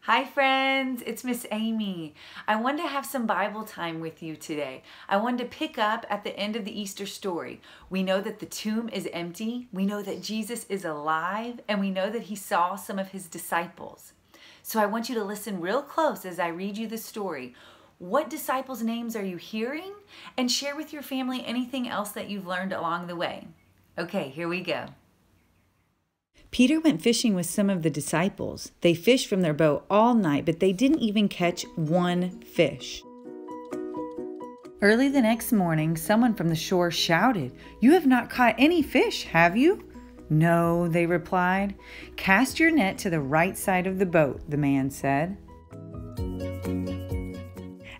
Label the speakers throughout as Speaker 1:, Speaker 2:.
Speaker 1: Hi friends, it's Miss Amy. I wanted to have some Bible time with you today. I wanted to pick up at the end of the Easter story. We know that the tomb is empty, we know that Jesus is alive, and we know that he saw some of his disciples. So I want you to listen real close as I read you the story. What disciples' names are you hearing? And share with your family anything else that you've learned along the way. Okay, here we go. Peter went fishing with some of the disciples. They fished from their boat all night, but they didn't even catch one fish. Early the next morning, someone from the shore shouted, "You have not caught any fish, have you?" "No," they replied. "Cast your net to the right side of the boat," the man said.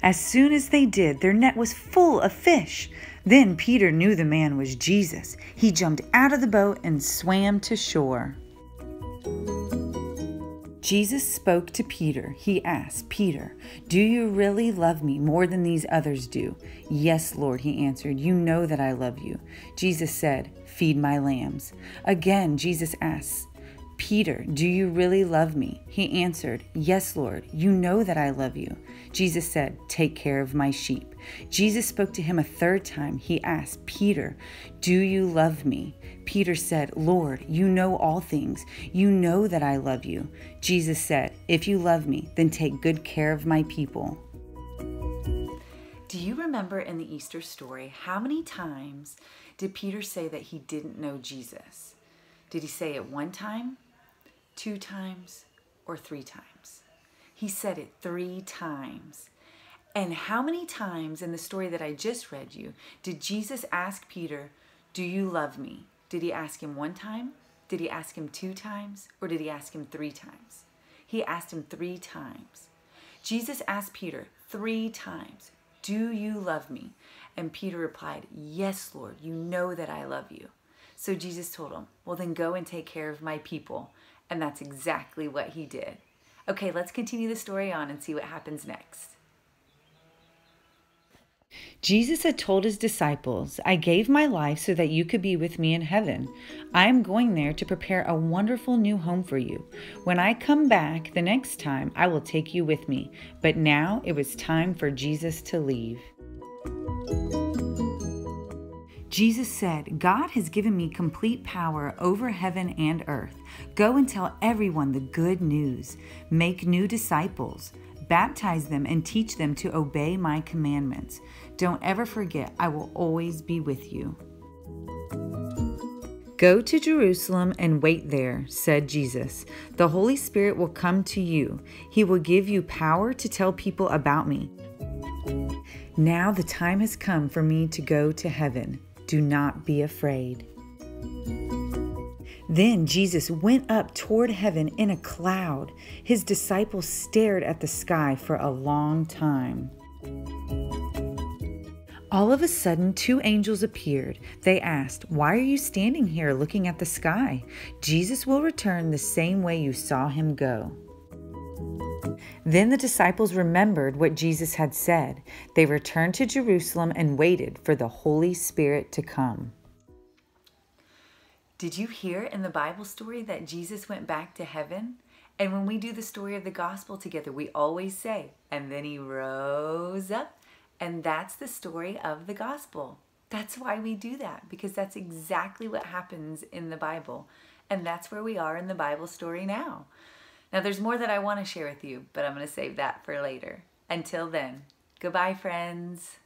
Speaker 1: As soon as they did, their net was full of fish. Then Peter knew the man was Jesus. He jumped out of the boat and swam to shore. Jesus spoke to Peter. He asked, "Peter, do you really love me more than these others do?" "Yes, Lord," he answered. "You know that I love you." Jesus said, "Feed my lambs." Again, Jesus asked, "Peter, do you really love me?" He answered, "Yes, Lord, you know that I love you." Jesus said, "Take care of my sheep." Jesus spoke to him a third time. He asked, "Peter, do you love me?" Peter said, "Lord, you know all things. You know that I love you." Jesus said, "If you love me, then take good care of my people." Do you remember in the Easter story, how many times did Peter say that he didn't know Jesus? Did he say it one time, 2 times, or 3 times? He said it 3 times. And how many times in the story that I just read you did Jesus ask Peter, "Do you love me?" Did he ask him 1 time? Did he ask him 2 times? Or did he ask him 3 times? He asked him 3 times. Jesus asked Peter 3 times, "Do you love me?" And Peter replied, "Yes, Lord, you know that I love you." So Jesus told him, "Well, then go and take care of my people." And that's exactly what he did. Okay, let's continue the story on and see what happens next. Jesus had told his disciples, "I gave my life so that you could be with me in heaven. I am going there to prepare a wonderful new home for you. When I come back the next time, I will take you with me." But now it was time for Jesus to leave. Jesus said, "God has given me complete power over heaven and earth. Go and tell everyone the good news. Make new disciples. Baptize them and teach them to obey my commandments. Don't ever forget, I will always be with you." "Go to Jerusalem and wait there," said Jesus. "The Holy Spirit will come to you. He will give you power to tell people about me. Now the time has come for me to go to heaven. Do not be afraid." Then Jesus went up toward heaven in a cloud. His disciples stared at the sky for a long time. All of a sudden, 2 angels appeared. They asked, "Why are you standing here looking at the sky? Jesus will return the same way you saw him go." Then the disciples remembered what Jesus had said. They returned to Jerusalem and waited for the Holy Spirit to come. Did you hear in the Bible story that Jesus went back to heaven? And when we do the story of the gospel together, we always say, "And then he rose up." And that's the story of the gospel. That's why we do that, because that's exactly what happens in the Bible. And that's where we are in the Bible story now. Now, there's more that I want to share with you, but I'm going to save that for later. Until then, goodbye, friends.